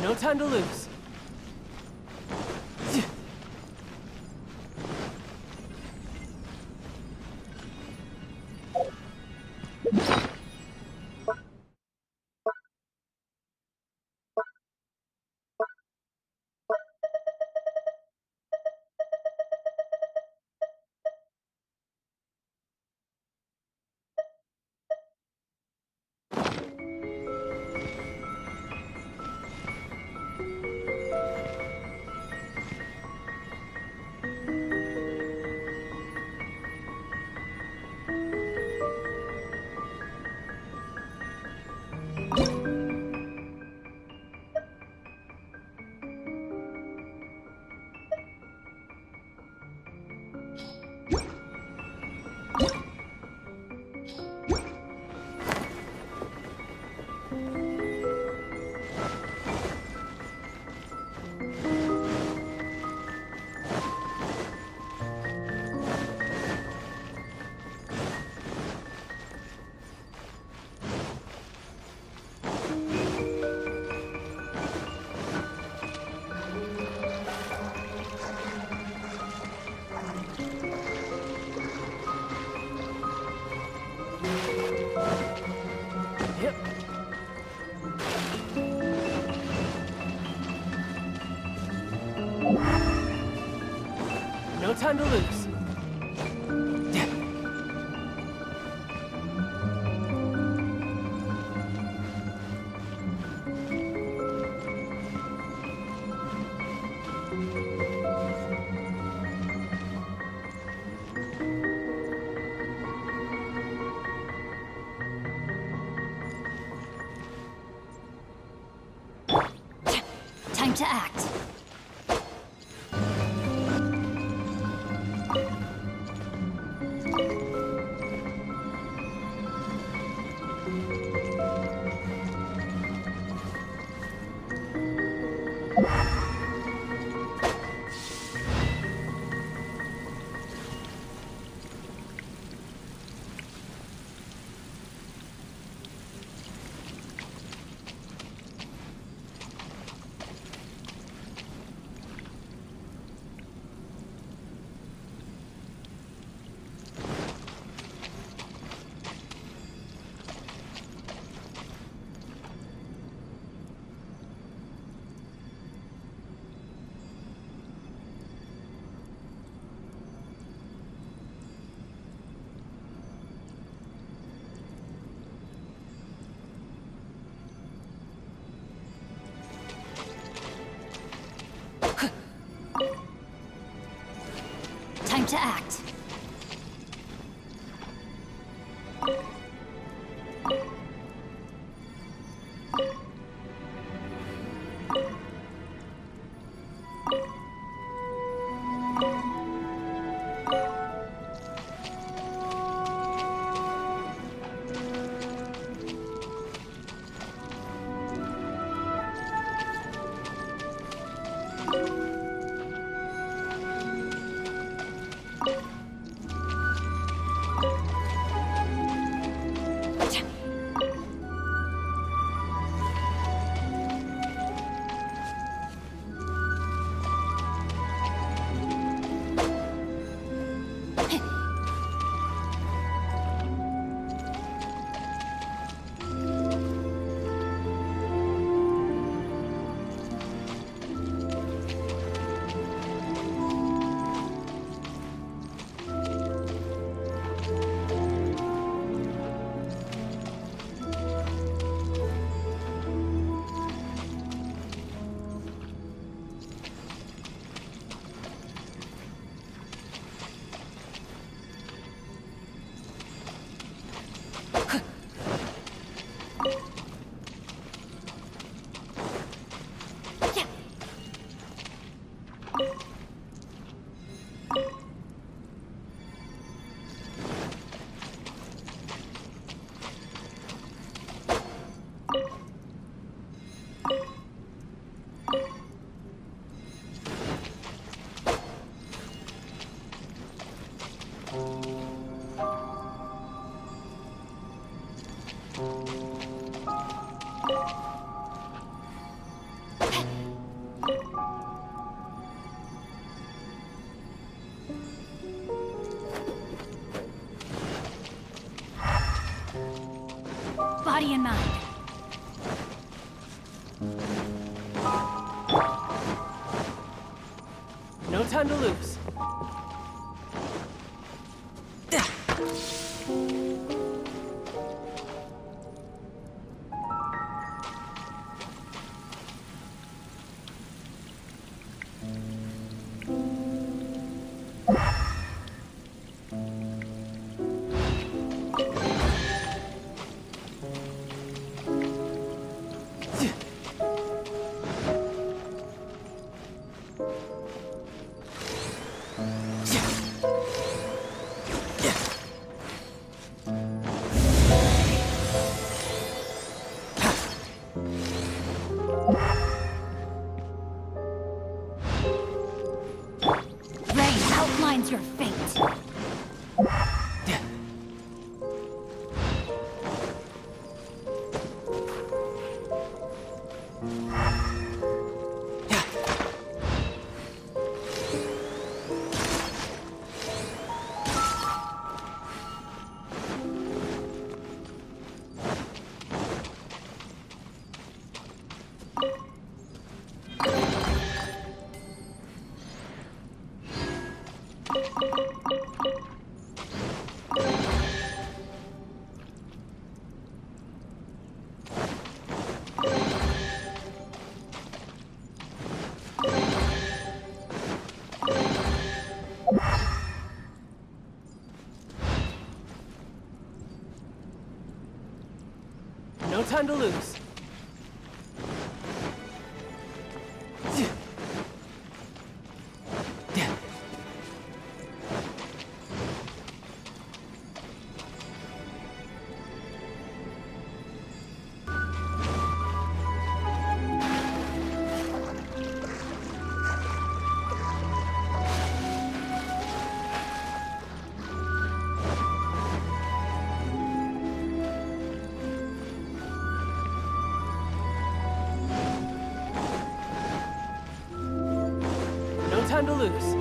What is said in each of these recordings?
No time to lose. No time to lose. Time to act. Time to act. in mind. No time to lose. Rain outlines your fate. No time to lose. No time to lose.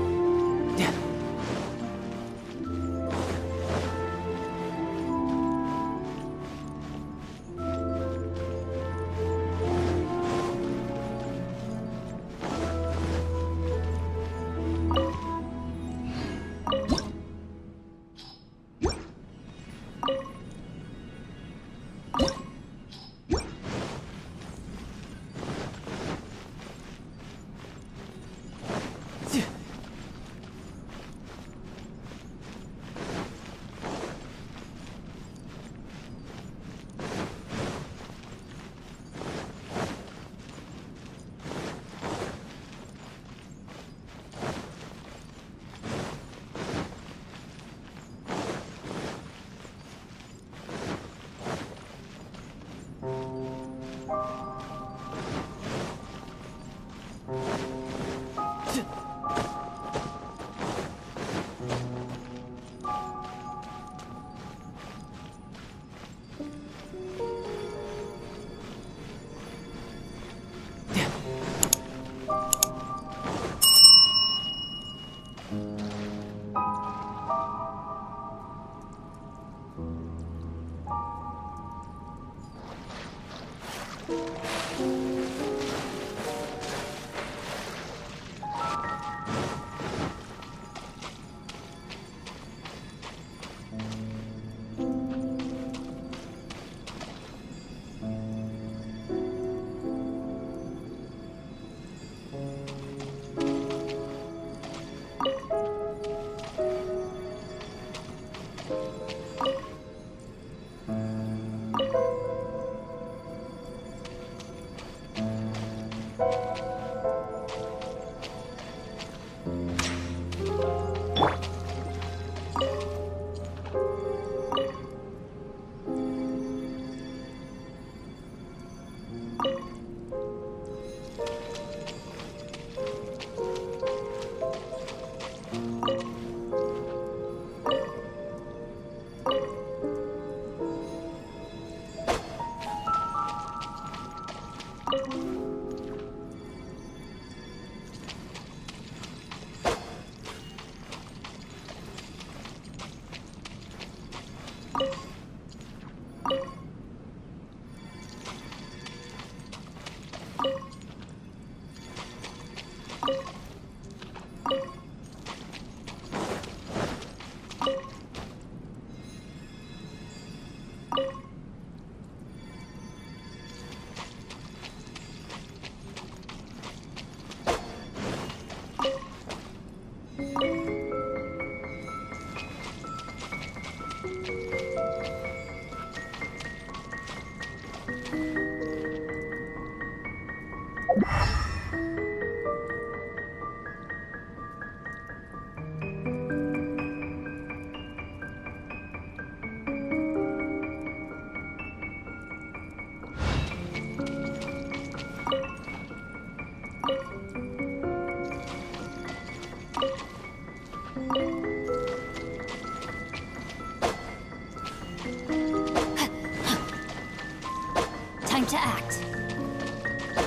Time to act.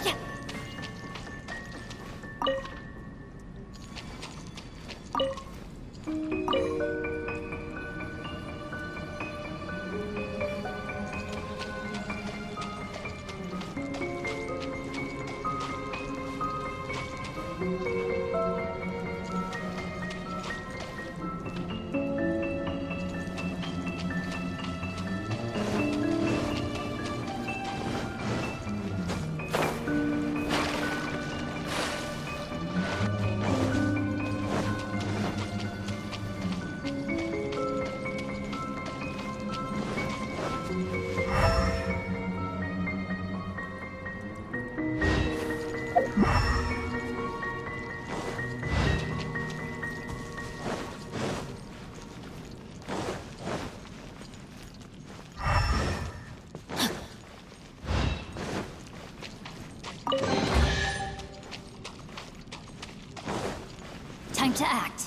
Yeah. Time to act.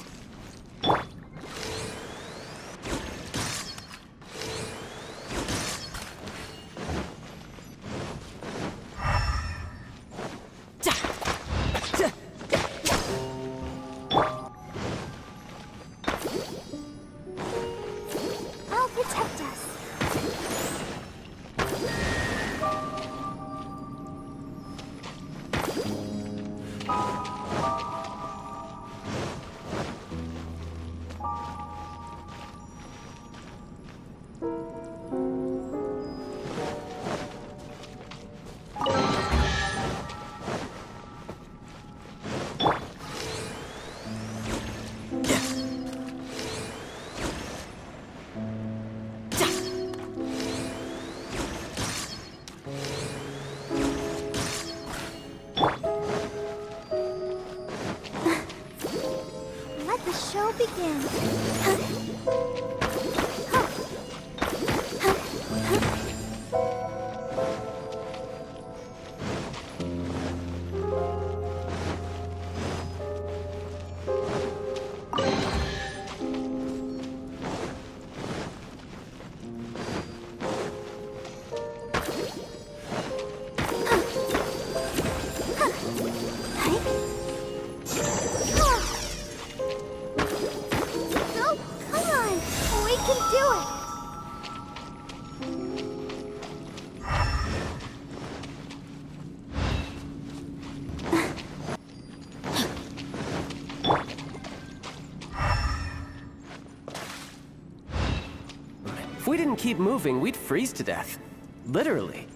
I'll protect us. Let the show begin. No, come on! We can do it! If we didn't keep moving, we'd freeze to death. Literally.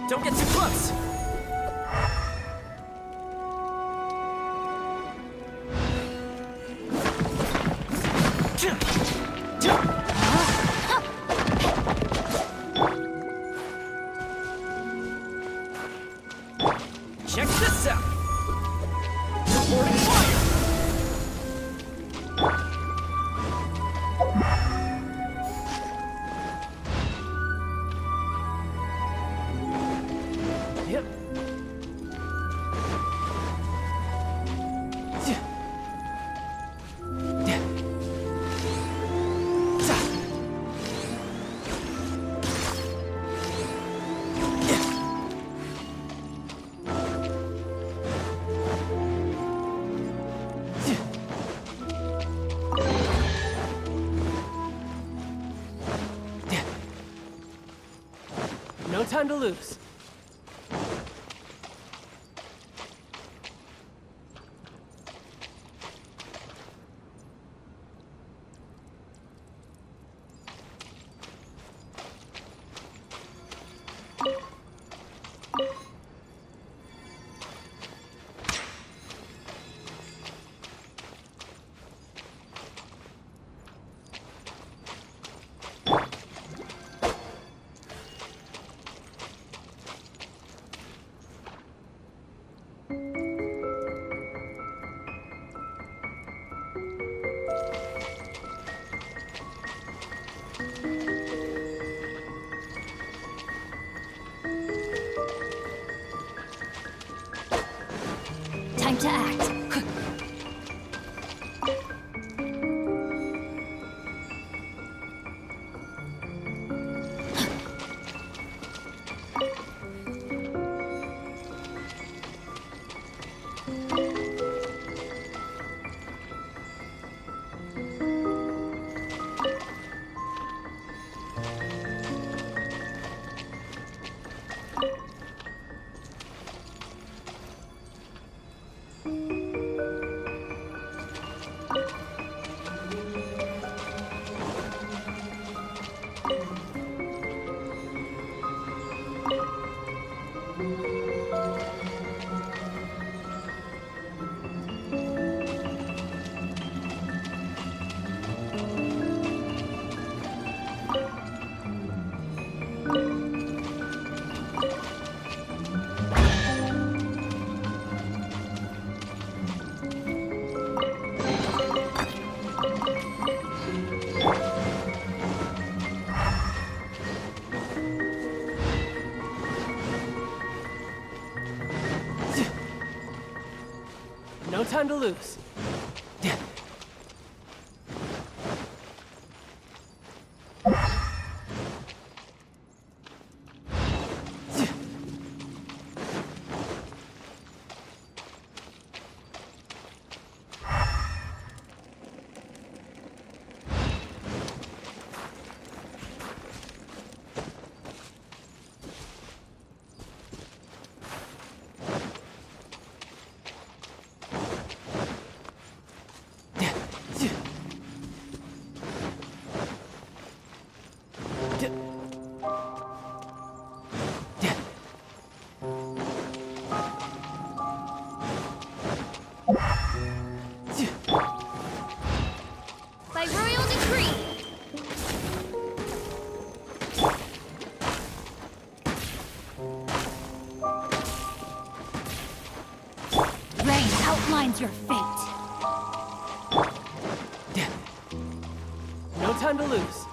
Don't get too close! Check this out! Reporting fire! Yep. No time to lose. Time to act. No time to lose. By royal decree. Rain outlines your fate. No time to lose.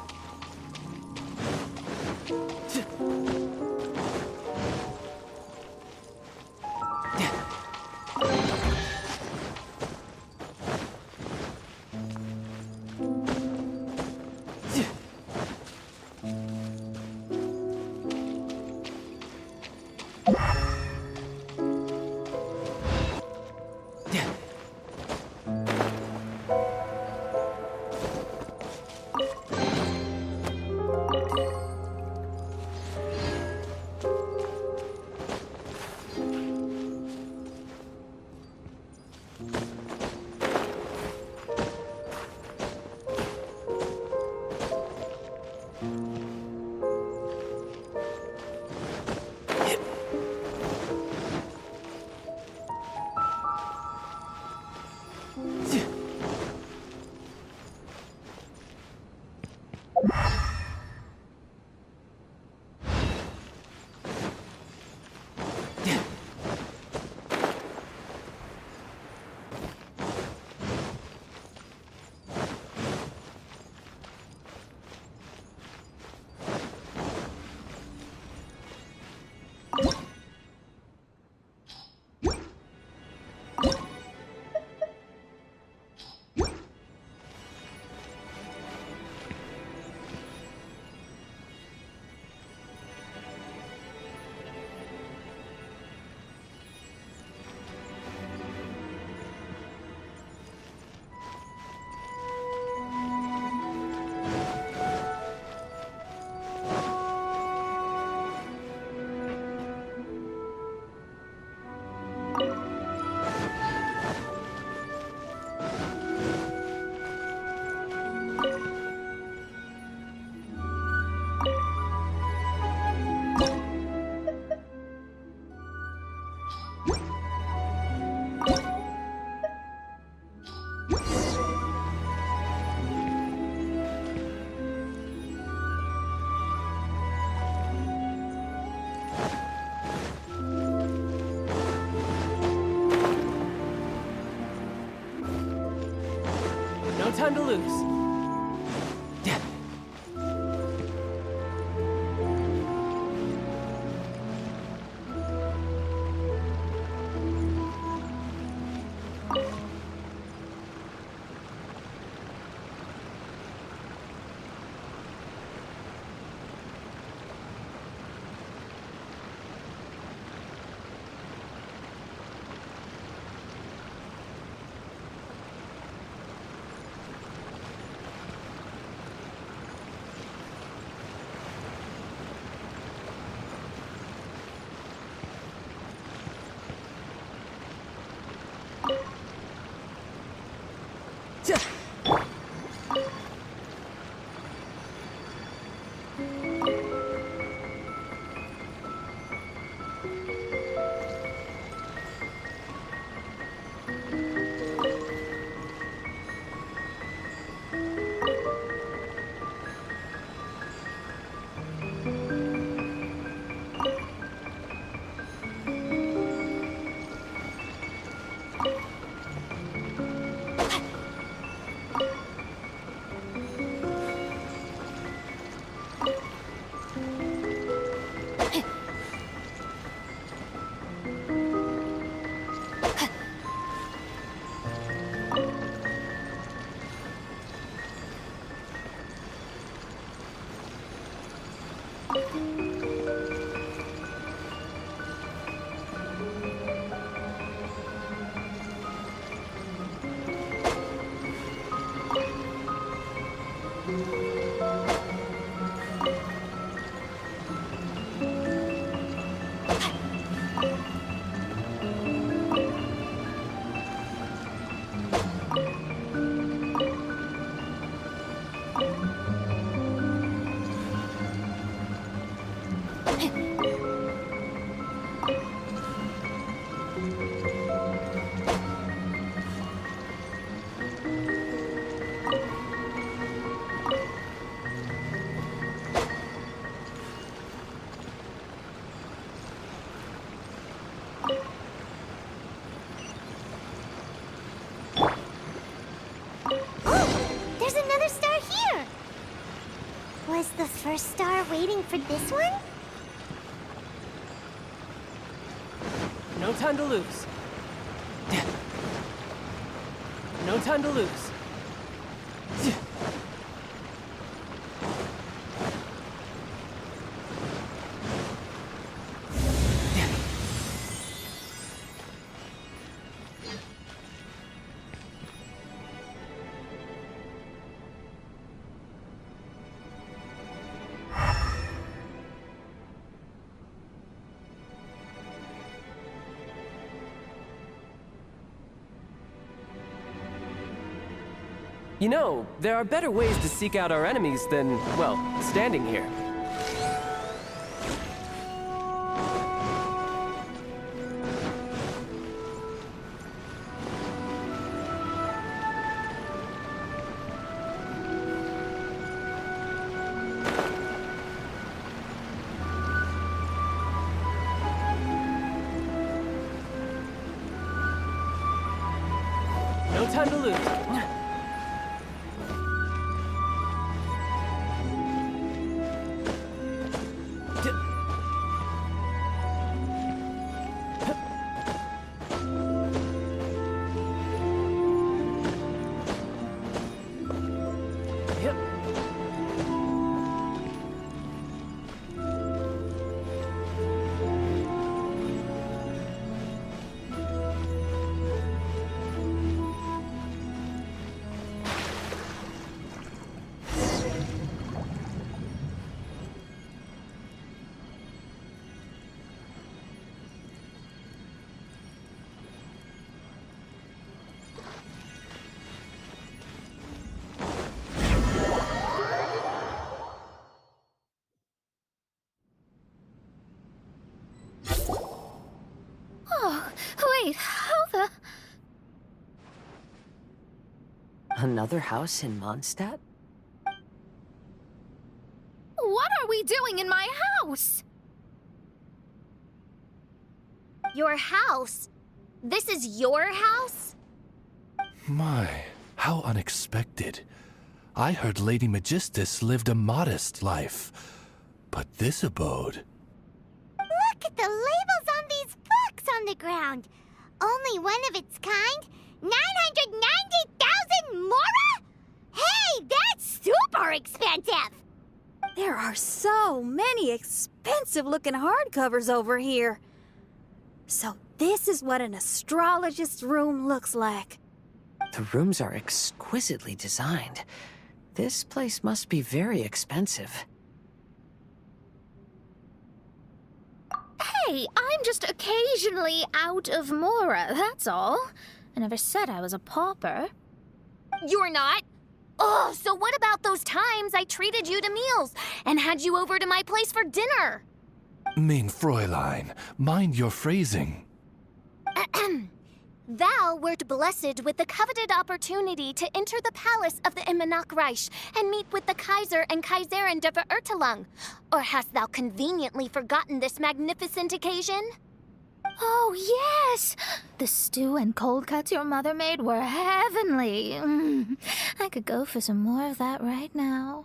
No time to lose. There's another star here! Was the first star waiting for this one? No time to lose. No time to lose. You know, there are better ways to seek out our enemies than, well, standing here. No time to lose. Wait, how the... Another house in Mondstadt? What are we doing in my house? Your house? This is your house? My, how unexpected. I heard Lady Magistus lived a modest life, but this abode... Look at the labels on these books on the ground. Only one of its kind? 990,000 mora? Hey, that's super expensive! There are so many expensive-looking hardcovers over here. So this is what an astrologist's room looks like. The rooms are exquisitely designed. This place must be very expensive. Hey, I'm just occasionally out of mora, that's all. I never said I was a pauper. You're not? Oh, so what about those times I treated you to meals and had you over to my place for dinner? Mein Fräulein, mind your phrasing. Thou wert blessed with the coveted opportunity to enter the palace of the Immanok and meet with the Kaiser and Kaiserin der Verurteilung. Or hast thou conveniently forgotten this magnificent occasion? Oh, yes! The stew and cold cuts your mother made were heavenly. I could go for some more of that right now.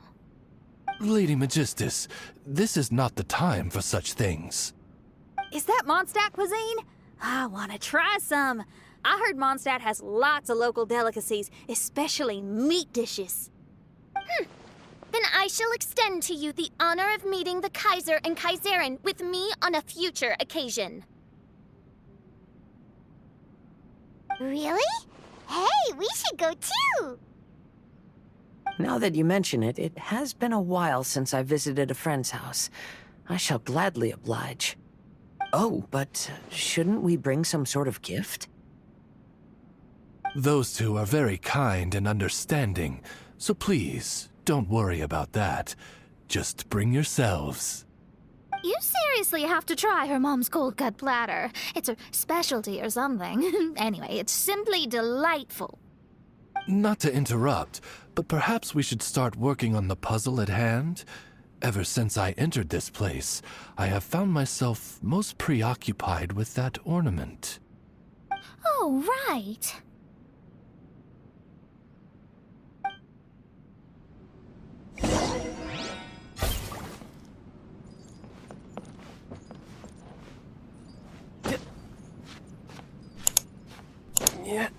Lady Magistus, this is not the time for such things. Is that Mondstadt cuisine? I want to try some. I heard Mondstadt has lots of local delicacies, especially meat dishes. Then I shall extend to you the honor of meeting the Kaiser and Kaiserin with me on a future occasion. Really? Hey, we should go too! Now that you mention it, it has been a while since I visited a friend's house. I shall gladly oblige. Oh, but shouldn't we bring some sort of gift? Those two are very kind and understanding, so please, don't worry about that. Just bring yourselves. You seriously have to try her mom's cold cut platter. It's a specialty or something. Anyway, it's simply delightful. Not to interrupt, but perhaps we should start working on the puzzle at hand? Ever since I entered this place, I have found myself most preoccupied with that ornament. Oh, right. Yeah.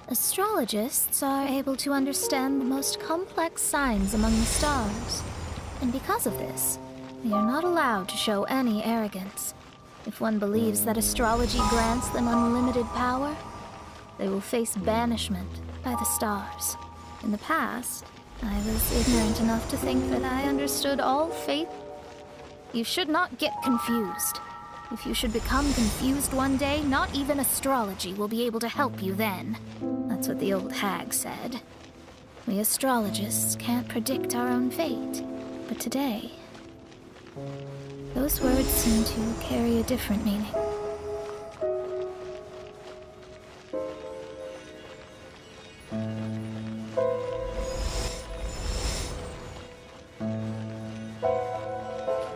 Astrologists are able to understand the most complex signs among the stars. And because of this, they are not allowed to show any arrogance. If one believes that astrology grants them unlimited power, they will face banishment by the stars. In the past, I was ignorant enough to think that I understood all fate. You should not get confused. If you should become confused one day, not even astrology will be able to help you then. That's what the old hag said. We astrologists can't predict our own fate. But today, those words seem to carry a different meaning.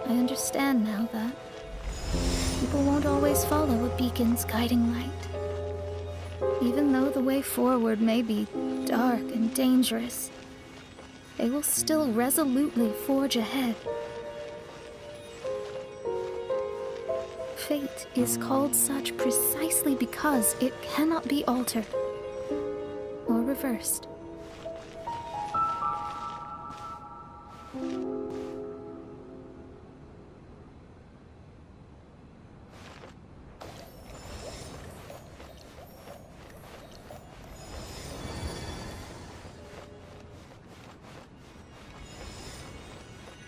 I understand now that people won't always follow a beacon's guiding light. Even though the way forward may be dark and dangerous, they will still resolutely forge ahead. Fate is called such precisely because it cannot be altered or reversed.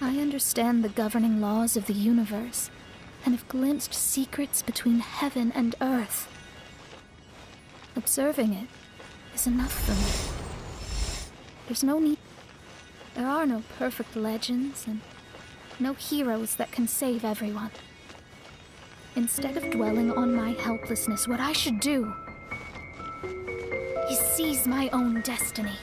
I understand the governing laws of the universe, and have glimpsed secrets between heaven and earth. Observing it is enough for me. There's no need. There are no perfect legends, and no heroes that can save everyone. Instead of dwelling on my helplessness, what I should do is seize my own destiny.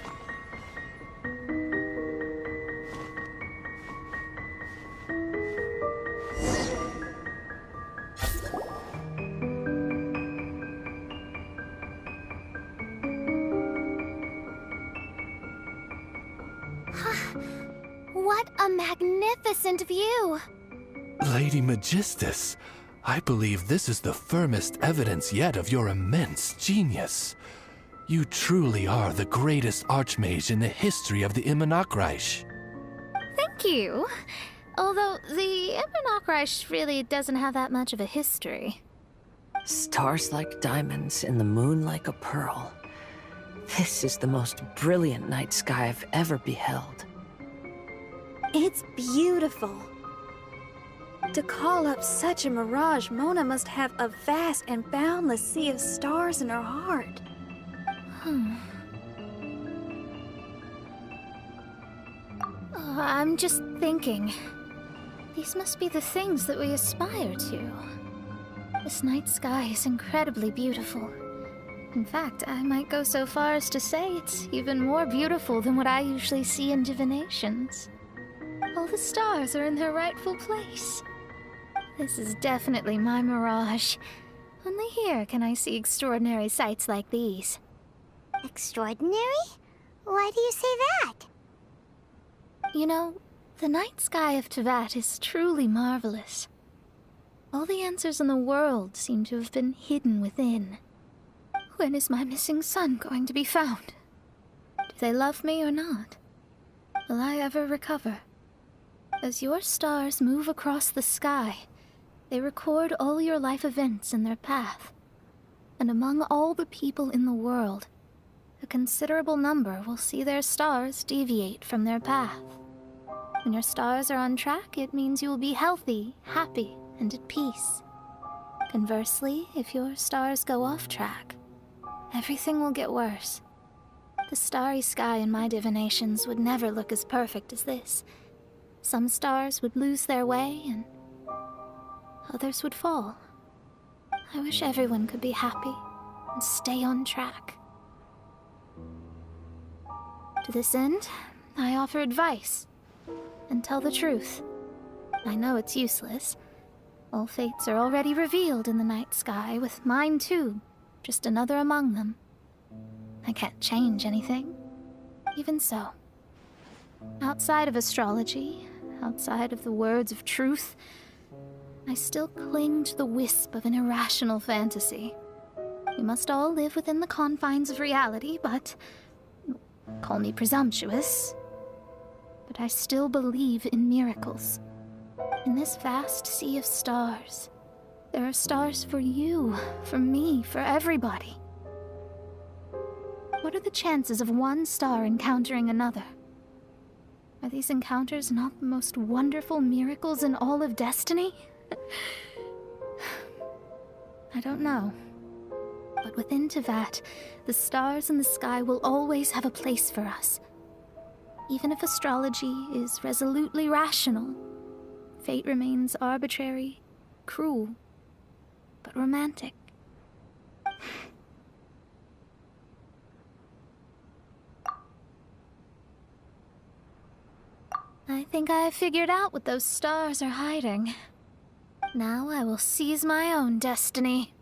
What a magnificent view! Lady Magistus, I believe this is the firmest evidence yet of your immense genius. You truly are the greatest archmage in the history of the Immanok. Thank you. Although the Immanok really doesn't have that much of a history. Stars like diamonds and the moon like a pearl. This is the most brilliant night sky I've ever beheld. It's beautiful. To call up such a mirage, Mona must have a vast and boundless sea of stars in her heart. I'm just thinking. These must be the things that we aspire to. This night sky is incredibly beautiful. In fact, I might go so far as to say it's even more beautiful than what I usually see in divinations. All the stars are in their rightful place. This is definitely my mirage. Only here can I see extraordinary sights like these. Extraordinary? Why do you say that? You know, the night sky of Tevat is truly marvelous. All the answers in the world seem to have been hidden within. When is my missing son going to be found? Do they love me or not? Will I ever recover? As your stars move across the sky, they record all your life events in their path. And among all the people in the world, a considerable number will see their stars deviate from their path. When your stars are on track, it means you will be healthy, happy, and at peace. Conversely, if your stars go off track, everything will get worse. The starry sky in my divinations would never look as perfect as this. Some stars would lose their way, and others would fall. I wish everyone could be happy and stay on track. To this end, I offer advice and tell the truth. I know it's useless. All fates are already revealed in the night sky, with mine too, just another among them. I can't change anything. Even so, outside of astrology, outside of the words of truth, I still cling to the wisp of an irrational fantasy. We must all live within the confines of reality, but call me presumptuous. But I still believe in miracles. In this vast sea of stars, there are stars for you, for me, for everybody. What are the chances of one star encountering another? Are these encounters not the most wonderful miracles in all of destiny? I don't know. But within Tevat, the stars in the sky will always have a place for us. Even if astrology is resolutely rational, fate remains arbitrary, cruel, but romantic. I think I have figured out what those stars are hiding. Now I will seize my own destiny.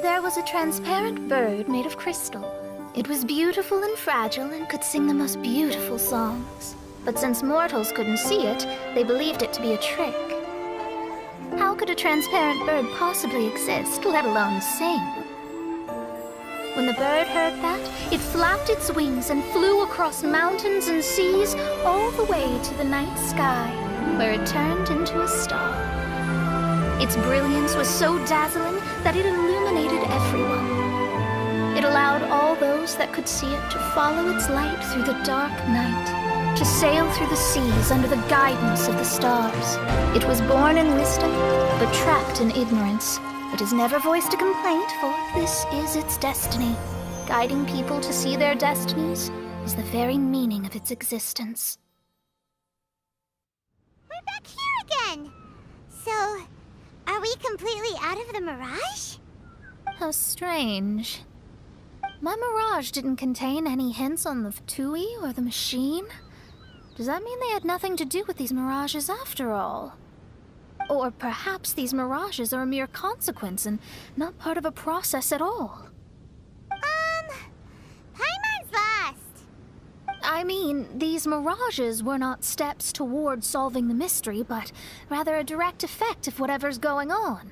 There was a transparent bird made of crystal. It was beautiful and fragile and could sing the most beautiful songs. But since mortals couldn't see it, they believed it to be a trick. How could a transparent bird possibly exist, let alone sing? When the bird heard that, it flapped its wings and flew across mountains and seas all the way to the night sky, where it turned into a star. Its brilliance was so dazzling that it illuminated everyone. It allowed all those that could see it to follow its light through the dark night, to sail through the seas under the guidance of the stars. It was born in wisdom, but trapped in ignorance. It has never voiced a complaint, for this is its destiny. Guiding people to see their destinies is the very meaning of its existence. We're back here again! So, are we completely out of the mirage? How strange. My mirage didn't contain any hints on the Fatui or the machine. Does that mean they had nothing to do with these mirages after all? Or perhaps these mirages are a mere consequence and not part of a process at all? Paimon's lost. I mean, these mirages were not steps towards solving the mystery, but rather a direct effect of whatever's going on.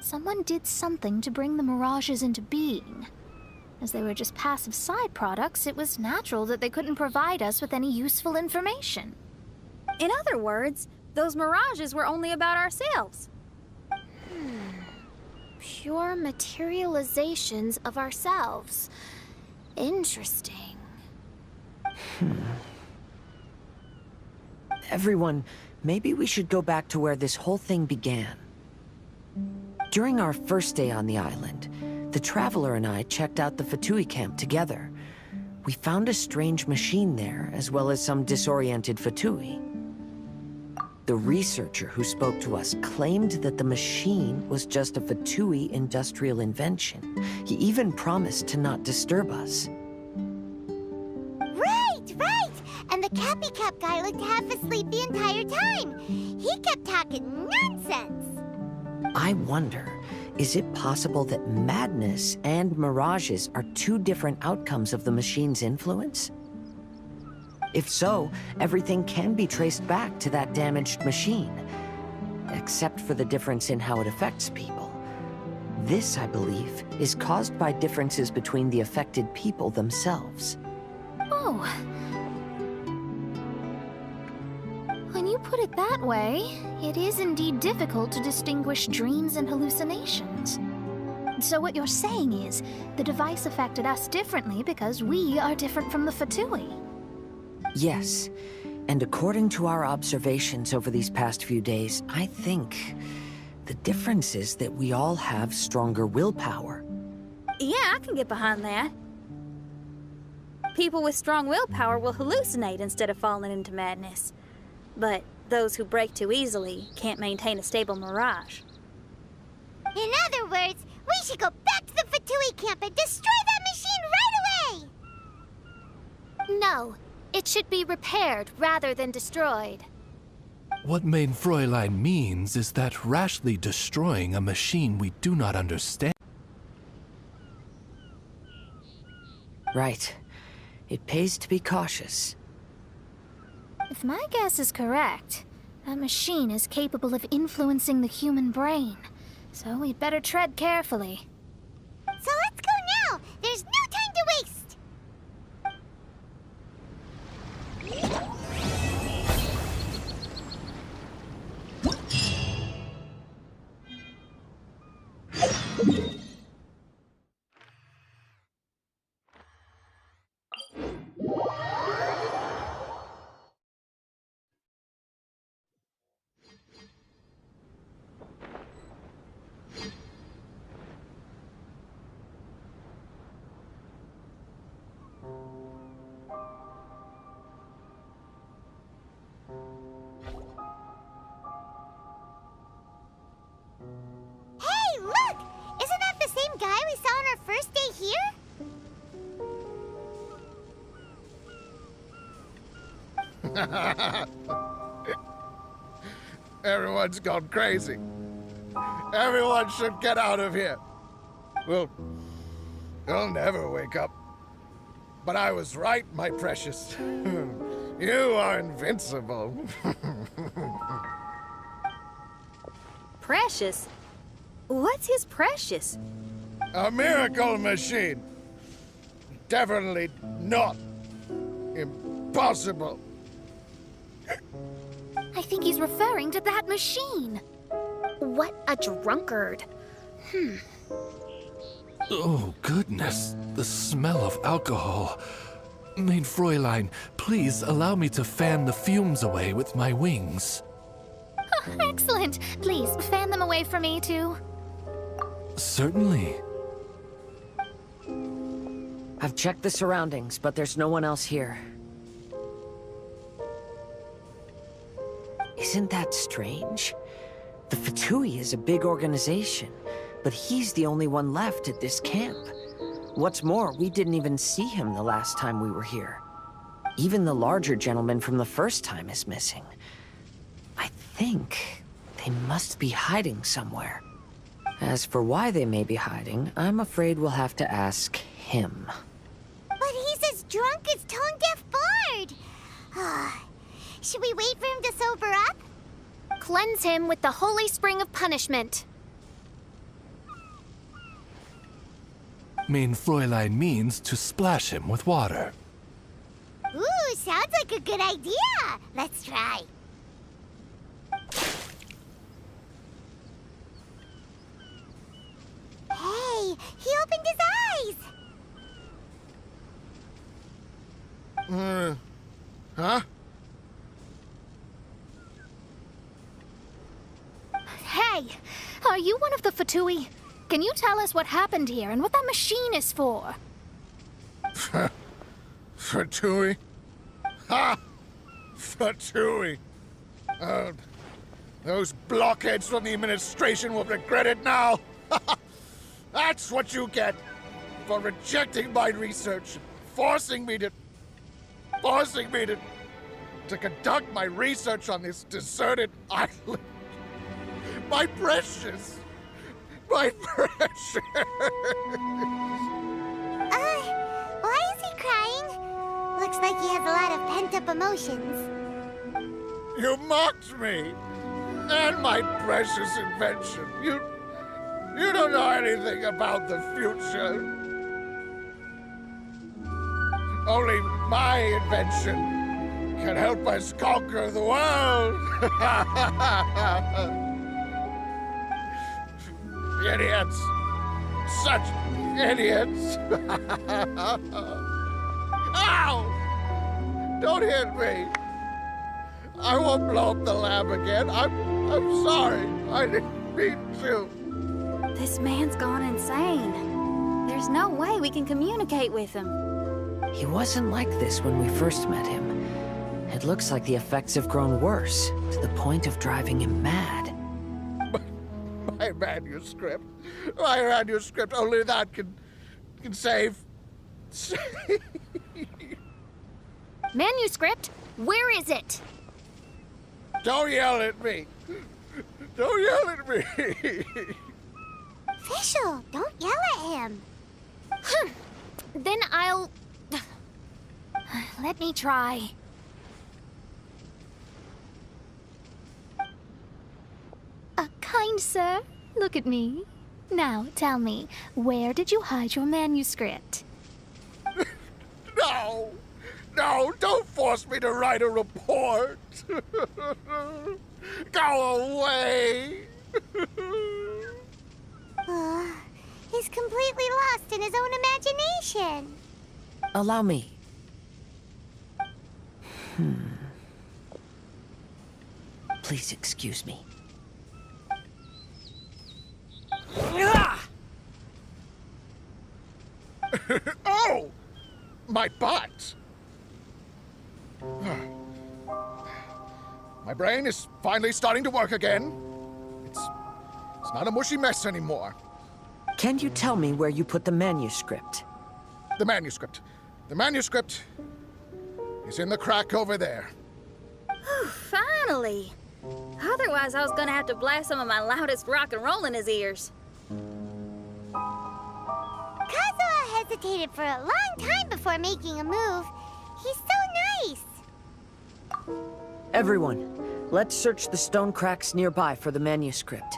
Someone did something to bring the mirages into being. As they were just passive side products, it was natural that they couldn't provide us with any useful information. In other words, those mirages were only about ourselves. Pure materializations of ourselves. Interesting. Everyone, maybe we should go back to where this whole thing began. During our first day on the island, the Traveler and I checked out the Fatui camp together. We found a strange machine there, as well as some disoriented Fatui. The researcher who spoke to us claimed that the machine was just a Fatui industrial invention. He even promised to not disturb us. Right! And the Cappy Cap guy looked half asleep the entire time. He kept talking nonsense. I wonder, is it possible that madness and mirages are two different outcomes of the machine's influence? If so, everything can be traced back to that damaged machine, except for the difference in how it affects people. This, I believe, is caused by differences between the affected people themselves. Oh. When you put it that way, it is indeed difficult to distinguish dreams and hallucinations. So what you're saying is, the device affected us differently because we are different from the Fatui. Yes, and according to our observations over these past few days, I think the difference is that we all have stronger willpower. Yeah, I can get behind that. People with strong willpower will hallucinate instead of falling into madness. But those who break too easily can't maintain a stable mirage. In other words, we should go back to the Fatui camp and destroy that machine right away! No, it should be repaired rather than destroyed. What Main Fräulein means is that rashly destroying a machine we do not understand. Right. It pays to be cautious. If my guess is correct, that machine is capable of influencing the human brain. So we'd better tread carefully. So let's go now! There's no time to waste! Hey, look! Isn't that the same guy we saw on our first day here? Everyone's gone crazy. Everyone should get out of here. We'll never wake up. But I was right, my precious. You are invincible. Precious? What's his precious? A miracle machine. Definitely not impossible. I think he's referring to that machine. What a drunkard. Oh, goodness. The smell of alcohol. Main Fräulein, please allow me to fan the fumes away with my wings. Excellent. Please, fan them away for me, too. Certainly. I've checked the surroundings, but there's no one else here. Isn't that strange? The Fatui is a big organization, but he's the only one left at this camp. What's more, we didn't even see him the last time we were here. Even the larger gentleman from the first time is missing. I think they must be hiding somewhere. As for why they may be hiding, I'm afraid we'll have to ask him. But he's as drunk as Tone-Deaf Bard! Should we wait for him to sober up? Cleanse him with the holy spring of punishment. Main Fräulein means to splash him with water. Ooh, sounds like a good idea! Let's try. Hey, he opened his eyes! Huh? Hey, are you one of the Fatui? Can you tell us what happened here and what that machine is for? Fatui? Ha! Fatui! Those blockheads from the administration will regret it now! That's what you get for rejecting my research, forcing me to conduct my research on this deserted island. My precious! My precious! Why is he crying? Looks like he has a lot of pent-up emotions. You mocked me! And my precious invention. You don't know anything about the future. Only my invention can help us conquer the world. Idiots. Such idiots. Ow! Don't hit me. I won't blow up the lab again. I'm sorry. I didn't mean to. This man's gone insane. There's There's no way we can communicate with him. He wasn't like this when we first met him. It looks like the effects have grown worse, to the point of driving him mad. My manuscript. My manuscript. Only that can save. Manuscript? Where is it? Don't yell at me. Don't yell at me. Fischl, don't yell at him. Then I'll... Let me try. Kind sir, look at me. Now, tell me, where did you hide your manuscript? No. No, don't force me to write a report. Go away. He's completely lost in his own imagination. Allow me. Please excuse me. Oh! My butt! My brain is finally starting to work again. It's not a mushy mess anymore. Can you tell me where you put the manuscript? The manuscript. The manuscript is in the crack over there. Finally! Otherwise, I was gonna have to blast some of my loudest rock and roll in his ears. Kazuha hesitated for a long time before making a move. He's so nice. Everyone, let's search the stone cracks nearby for the manuscript.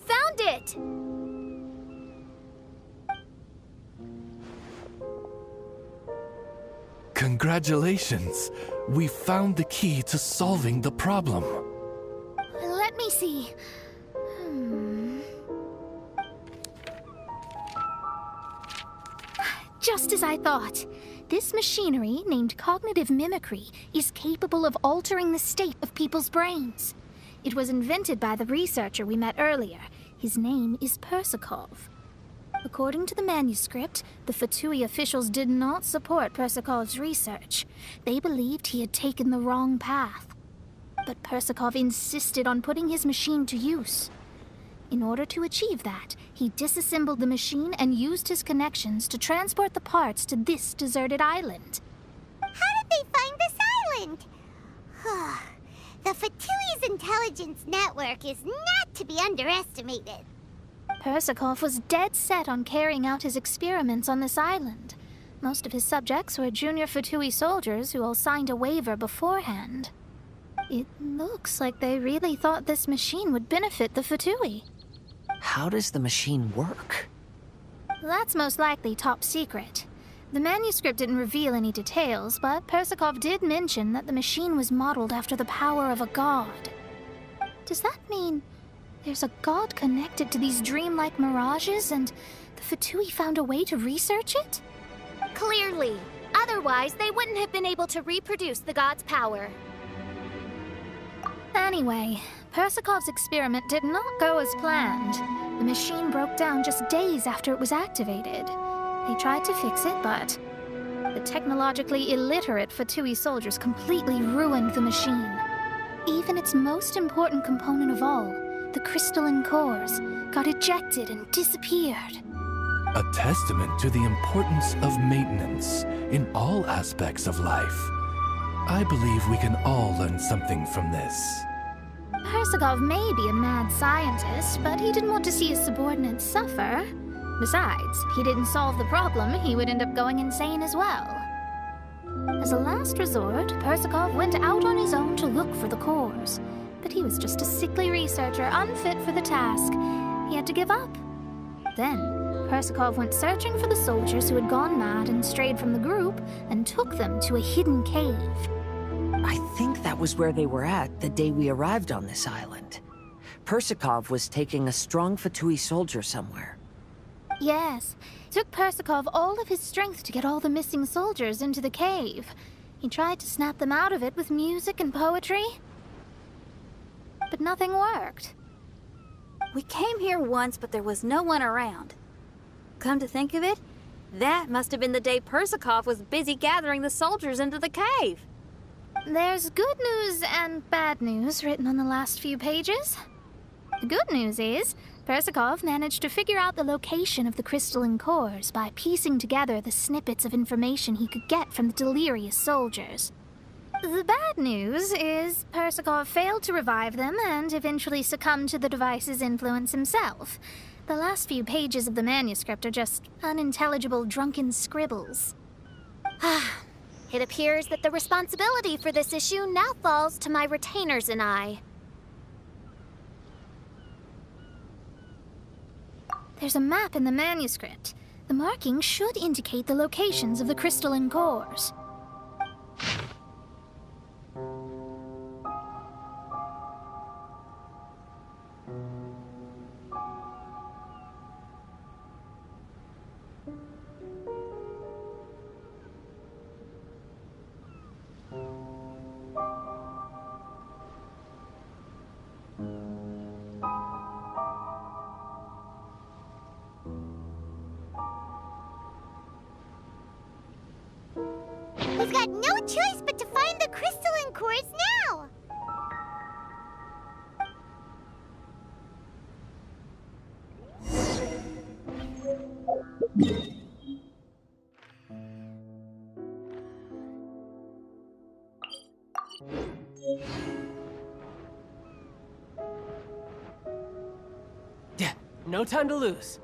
Found it! Congratulations! We found the key to solving the problem. Let me see. Just as I thought. This machinery, named cognitive mimicry, is capable of altering the state of people's brains. It was invented by the researcher we met earlier. His name is Persikov. According to the manuscript, the Fatui officials did not support Persikov's research. They believed he had taken the wrong path. But Persikov insisted on putting his machine to use. In order to achieve that, he disassembled the machine and used his connections to transport the parts to this deserted island. How did they find this island? The Fatui's intelligence network is not to be underestimated. Persikov was dead set on carrying out his experiments on this island. Most of his subjects were junior Fatui soldiers who all signed a waiver beforehand. It looks like they really thought this machine would benefit the Fatui. How does the machine work? That's most likely top secret. The manuscript didn't reveal any details, but Persikov did mention that the machine was modeled after the power of a god. Does that mean there's a god connected to these dreamlike mirages, and the Fatui found a way to research it? Clearly. Otherwise, they wouldn't have been able to reproduce the god's power. Anyway, Persikov's experiment did not go as planned. The machine broke down just days after it was activated. They tried to fix it, but the technologically illiterate Fatui soldiers completely ruined the machine. Even its most important component of all, the crystalline cores, got ejected and disappeared. A testament to the importance of maintenance in all aspects of life. I believe we can all learn something from this. Persikov may be a mad scientist, but he didn't want to see his subordinates suffer. Besides, if he didn't solve the problem, he would end up going insane as well. As a last resort, Persikov went out on his own to look for the cores. But he was just a sickly researcher, unfit for the task. He had to give up. Then, Persikov went searching for the soldiers who had gone mad and strayed from the group, and took them to a hidden cave. I think that was where they were at the day we arrived on this island. Persikov was taking a strong Fatui soldier somewhere. Yes, it took Persikov all of his strength to get all the missing soldiers into the cave. He tried to snap them out of it with music and poetry, but nothing worked. We came here once, but there was no one around. Come to think of it, that must have been the day Persikov was busy gathering the soldiers into the cave. There's good news and bad news written on the last few pages. The good news is, Persikov managed to figure out the location of the crystalline cores by piecing together the snippets of information he could get from the delirious soldiers. The bad news is Persikov failed to revive them and eventually succumbed to the device's influence himself. The last few pages of the manuscript are just unintelligible drunken scribbles. It appears that the responsibility for this issue now falls to my retainers and I. There's a map in the manuscript. The markings should indicate the locations of the crystalline cores. We've got no choice but to find the crystalline cores now! Yeah, no time to lose.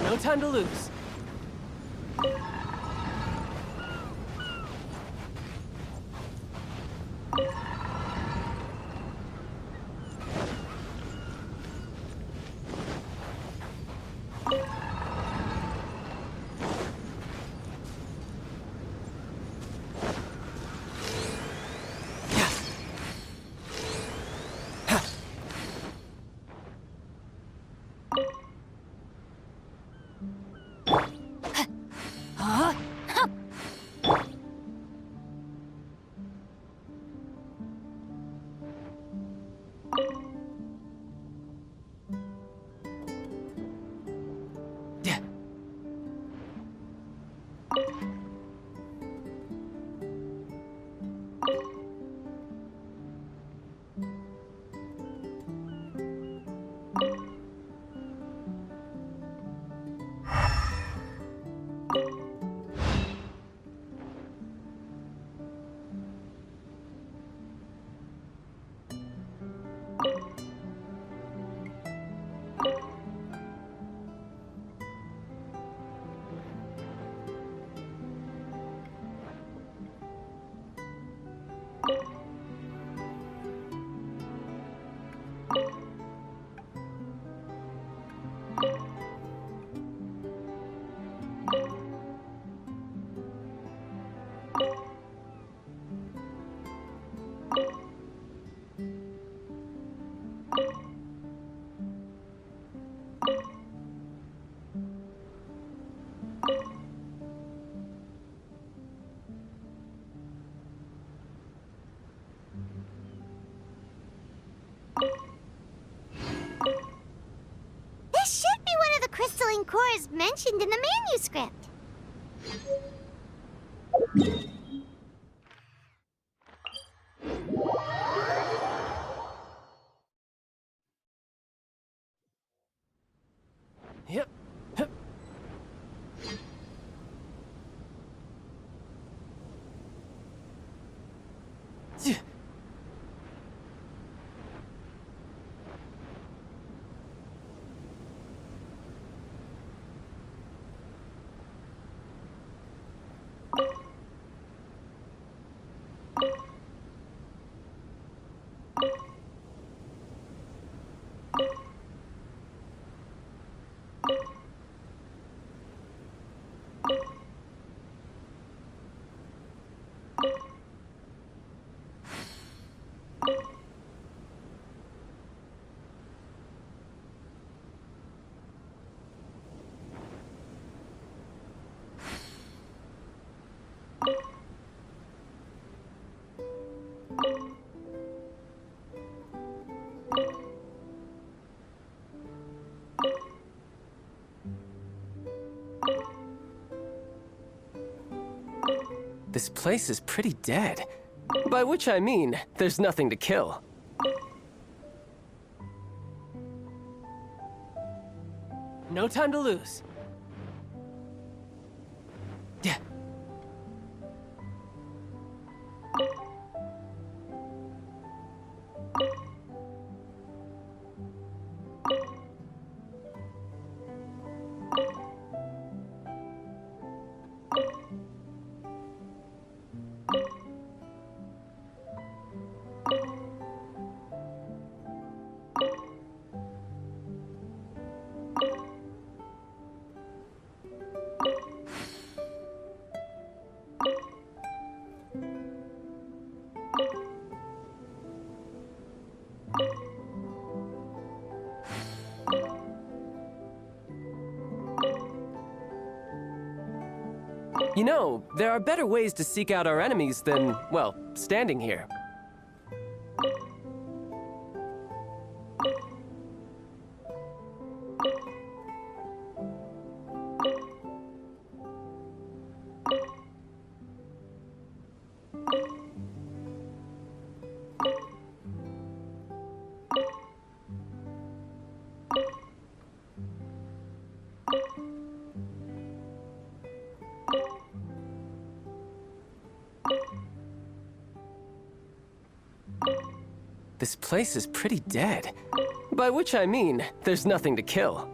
No time to lose. cores mentioned in the manuscript. Yep. Hup. Tch. This place is pretty dead. By which I mean, there's nothing to kill. No time to lose. Yeah. You know, there are better ways to seek out our enemies than, well, standing here. This place is pretty dead. By which I mean, there's nothing to kill.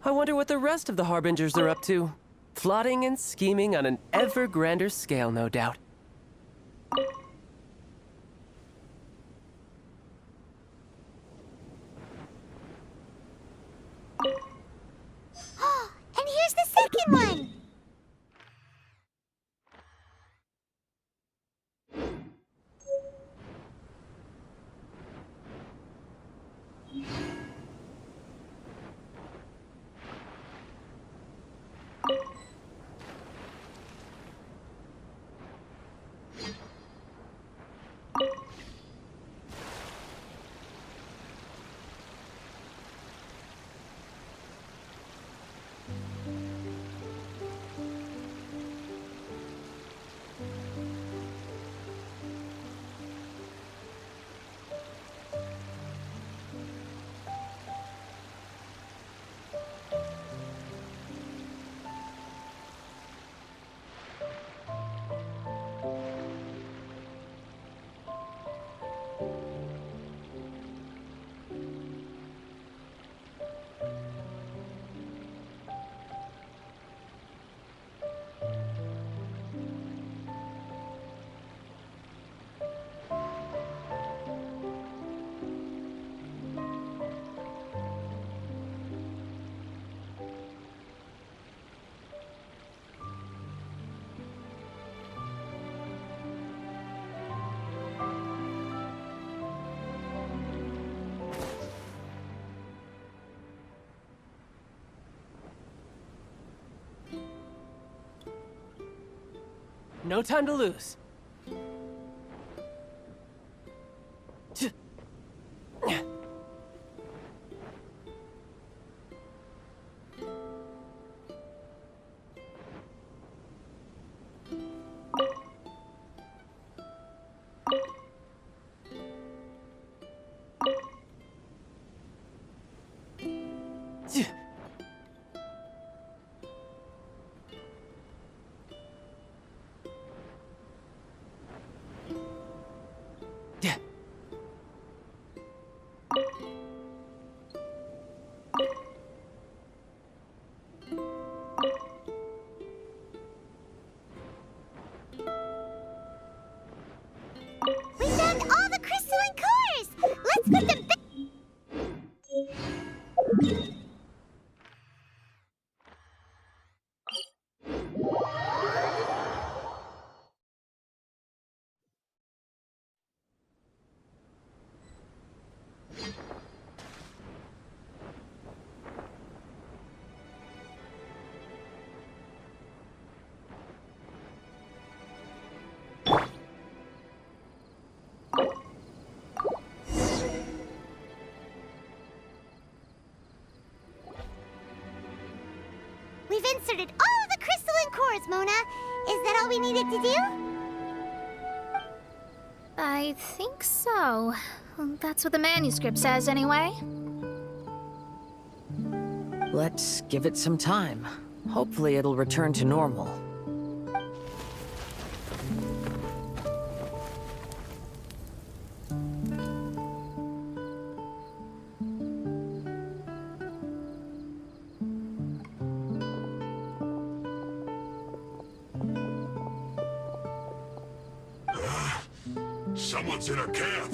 I wonder what the rest of the Harbingers are up to. Plotting and scheming on an ever grander scale, no doubt. And here's the second one! No time to lose. We found all the crystalline cores! Let's put them back! We've inserted all the crystalline cores, Mona. Is that all we needed to do? I think so. That's what the manuscript says, anyway. Let's give it some time. Hopefully it'll return to normal. Someone's in our camp.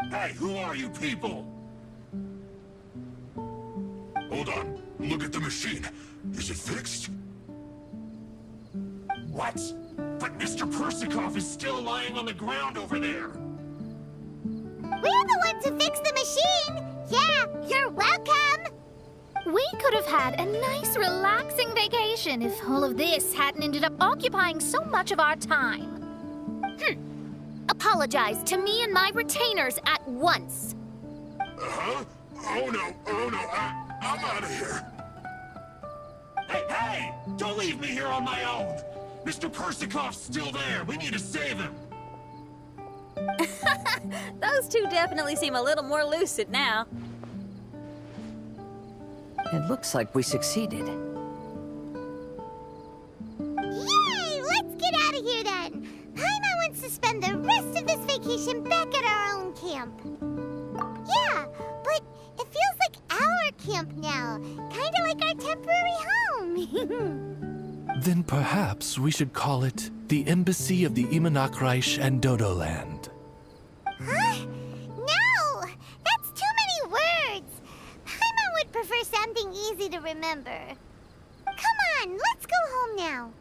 Hey, who are you people? Hold on. Look at the machine. Is it fixed? What? But Mr. Persikov is still lying on the ground over there. We're the ones who fixed the machine! Yeah, you're welcome! We could have had a nice, relaxing vacation if all of this hadn't ended up occupying so much of our time. Apologize to me and my retainers at once. Huh? Oh no, I'm out of here. Hey! Don't leave me here on my own! Mr. Persikov's still there. We need to save him. Those two definitely seem a little more lucid now. It looks like we succeeded. Yay! Let's get out of here then! Paimon wants to spend the rest of this vacation back at our own camp. Yeah, but it feels like our camp now. Kinda like our temporary home. Then perhaps we should call it the Embassy of the Imanakreich and Dodoland. Huh? No! That's too many words! Paimon would prefer something easy to remember. Come on, let's go home now.